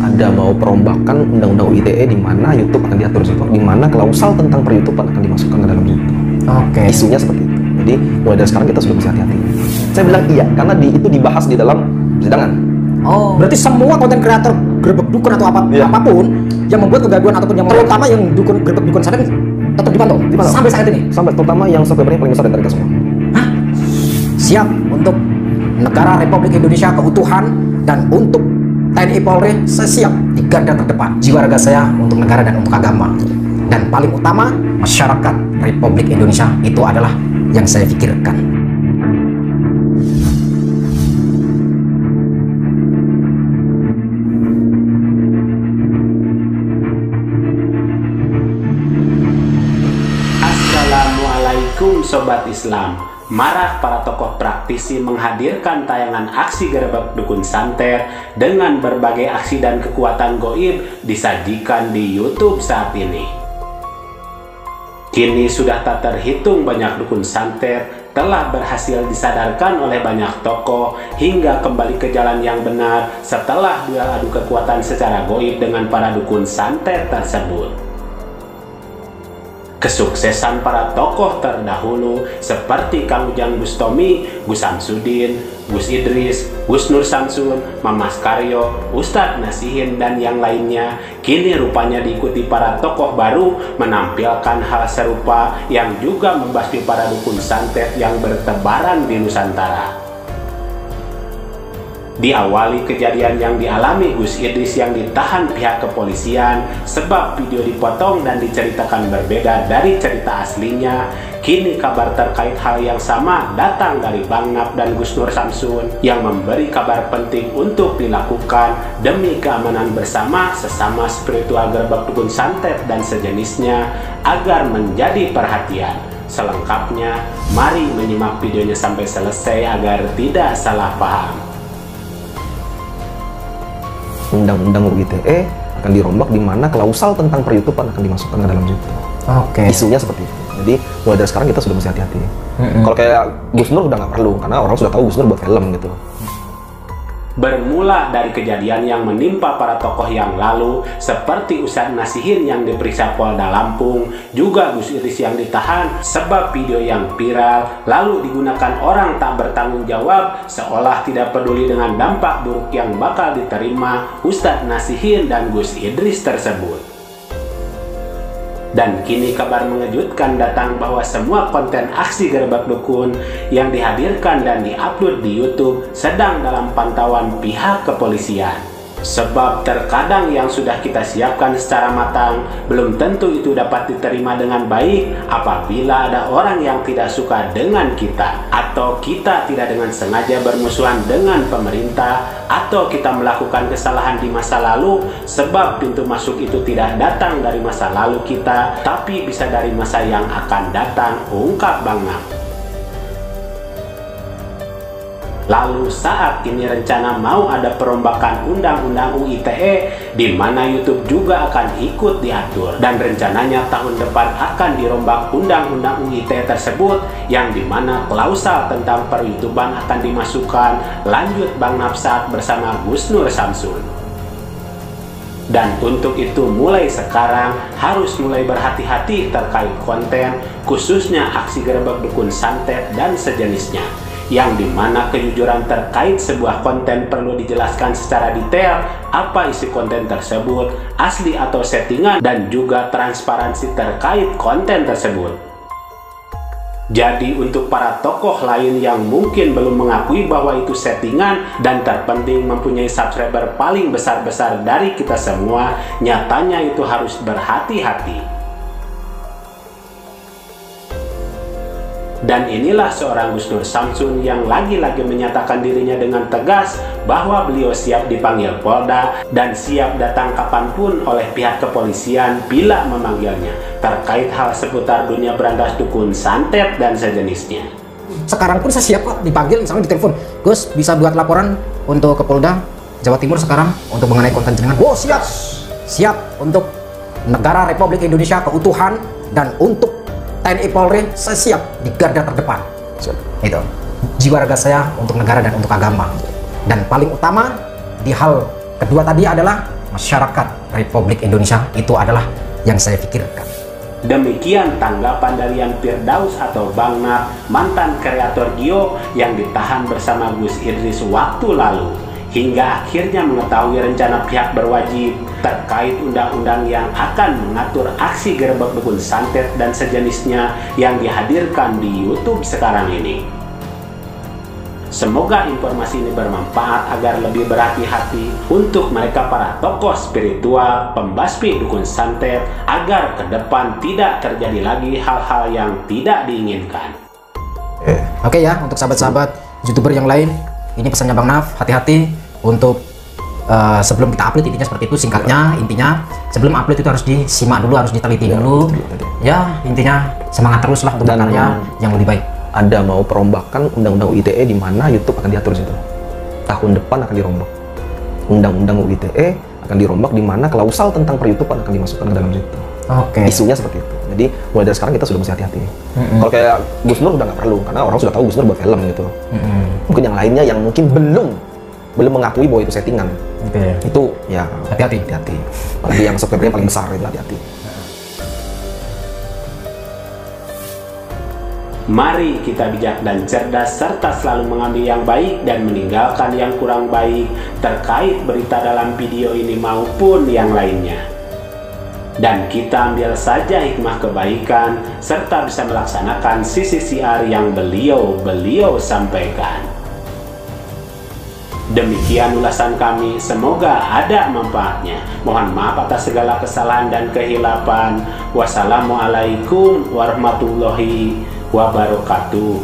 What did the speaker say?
Ada mau perombakan undang-undang ITE di mana YouTube akan diatur situ, di mana klausal tentang per-YouTubean akan dimasukkan ke dalam situ. Oke. Isunya seperti itu. Jadi mulai dari sekarang kita sudah bisa hati-hati. Saya bilang iya karena itu dibahas di dalam persidangan. Oh, berarti semua konten kreator gerbek dukun atau apapun yang membuat kegaduhan ataupun yang terutama yang dukun gerbek dukun sadar tetap dipantau sampai saat ini. Sampai terutama yang subscribernya paling besar dari mereka semua. Hah? Siap untuk negara Republik Indonesia keutuhan dan untuk TNI Polri, saya siap di garda terdepan. Jiwa raga saya untuk negara dan untuk agama. Dan paling utama, masyarakat Republik Indonesia itu adalah yang saya pikirkan. Assalamualaikum Sobat Islam. Marak para tokoh praktisi menghadirkan tayangan aksi gerebek dukun santet dengan berbagai aksi dan kekuatan goib disajikan di YouTube saat ini. Kini sudah tak terhitung banyak dukun santet telah berhasil disadarkan oleh banyak tokoh hingga kembali ke jalan yang benar setelah duel adu kekuatan secara goib dengan para dukun santet tersebut. Kesuksesan para tokoh terdahulu seperti Kang Ujang Bustomi, Gus Samsudin, Gus Idris, Gus Nur Samsun, Mamas Karyo, Ustadz Nasihin, dan yang lainnya kini rupanya diikuti para tokoh baru menampilkan hal serupa yang juga membasmi para dukun santet yang bertebaran di Nusantara. Diawali kejadian yang dialami Gus Idris yang ditahan pihak kepolisian sebab video dipotong dan diceritakan berbeda dari cerita aslinya. Kini kabar terkait hal yang sama datang dari Bang Nap dan Gus Nur Samsun yang memberi kabar penting untuk dilakukan demi keamanan bersama sesama spiritual gerbek dukun santet dan sejenisnya agar menjadi perhatian. Selengkapnya, mari menyimak videonya sampai selesai agar tidak salah paham. Undang-undang ITE akan dirombak di mana klausal tentang per-YouTubean akan dimasukkan ke dalam situ. Oke. Isunya seperti itu. Jadi mulai dari sekarang kita sudah bisa hati-hati. Kalau kayak Gus Nur udah nggak perlu karena orang sudah tahu Gus Nur buat film gitu. Bermula dari kejadian yang menimpa para tokoh yang lalu seperti Ustadz Nasihin yang diperiksa Polda Lampung, juga Gus Idris yang ditahan sebab video yang viral lalu digunakan orang tak bertanggung jawab seolah tidak peduli dengan dampak buruk yang bakal diterima Ustadz Nasihin dan Gus Idris tersebut. Dan kini kabar mengejutkan datang bahwa semua konten aksi gerebek dukun yang dihadirkan dan diupload di YouTube sedang dalam pantauan pihak kepolisian. Sebab terkadang yang sudah kita siapkan secara matang belum tentu itu dapat diterima dengan baik apabila ada orang yang tidak suka dengan kita, atau kita tidak dengan sengaja bermusuhan dengan pemerintah, atau kita melakukan kesalahan di masa lalu sebab pintu masuk itu tidak datang dari masa lalu kita tapi bisa dari masa yang akan datang, ungkap Bang Nap. Lalu saat ini rencana mau ada perombakan undang-undang ITE di mana YouTube juga akan ikut diatur, dan rencananya tahun depan akan dirombak undang-undang ITE tersebut yang dimana klausal tentang per-YouTubean akan dimasukkan, lanjut Bang Nap saat bersama Gus Nur Samsun. Dan untuk itu mulai sekarang harus mulai berhati-hati terkait konten khususnya aksi gerebek dukun santet dan sejenisnya, yang dimana kejujuran terkait sebuah konten perlu dijelaskan secara detail apa isi konten tersebut, asli atau settingan, dan juga transparansi terkait konten tersebut. Jadi untuk para tokoh lain yang mungkin belum mengakui bahwa itu settingan dan terpenting mempunyai subscriber paling besar-besar dari kita semua, nyatanya itu harus berhati-hati. Dan inilah seorang Gus Nur Samsun yang lagi-lagi menyatakan dirinya dengan tegas bahwa beliau siap dipanggil Polda dan siap datang kapanpun oleh pihak kepolisian bila memanggilnya terkait hal seputar dunia berantas dukun santet dan sejenisnya. Sekarang pun saya siap kok dipanggil, misalnya ditelepon, Gus bisa buat laporan untuk ke Polda Jawa Timur sekarang untuk mengenai konten jenengan. Oh siap, siap untuk negara Republik Indonesia keutuhan dan untuk TNI Polri, saya siap di garda terdepan. Itu jiwa raga saya untuk negara dan untuk agama. Dan paling utama di hal kedua tadi adalah masyarakat Republik Indonesia, itu adalah yang saya pikirkan. Demikian tanggapan dari Yan Firdaus atau Bang Nat, mantan kreator Gio yang ditahan bersama Gus Idris waktu lalu, hingga akhirnya mengetahui rencana pihak berwajib terkait undang-undang yang akan mengatur aksi gerbek dukun santet dan sejenisnya yang dihadirkan di YouTube sekarang ini. Semoga informasi ini bermanfaat agar lebih berhati-hati untuk mereka para tokoh spiritual, pembasmi dukun santet, agar ke depan tidak terjadi lagi hal-hal yang tidak diinginkan. Oke ya, untuk sahabat-sahabat YouTuber yang lain, ini pesannya Bang Naf, hati-hati untuk sebelum kita upload, intinya seperti itu singkatnya. Intinya sebelum upload itu harus disimak dulu, harus diteliti dulu. Ya, intinya semangat terus lah untuk berkarya yang lebih baik. Ada mau perombakan undang-undang ITE di mana YouTube akan diatur situ. Tahun depan akan dirombak. Undang-undang ITE akan dirombak di mana klausal tentang per-YouTubean akan dimasukkan ke dalam situ. Oke. Isunya seperti itu. Jadi mulai dari sekarang kita sudah mesti hati-hati. Kalau kayak Gus Nur udah nggak perlu karena orang sudah tahu Gus Nur buat film gitu. Mungkin yang lainnya yang mungkin belum mengakui bahwa itu settingan. Itu ya hati-hati. Apalagi yang subscriber-nya paling besar itu hati-hati. Mari kita bijak dan cerdas serta selalu mengambil yang baik dan meninggalkan yang kurang baik terkait berita dalam video ini maupun yang lainnya. Dan kita ambil saja hikmah kebaikan serta bisa melaksanakan sisi siar yang beliau sampaikan. Demikian ulasan kami, semoga ada manfaatnya. Mohon maaf atas segala kesalahan dan kehilapan. Wassalamualaikum warahmatullahi wabarakatuh.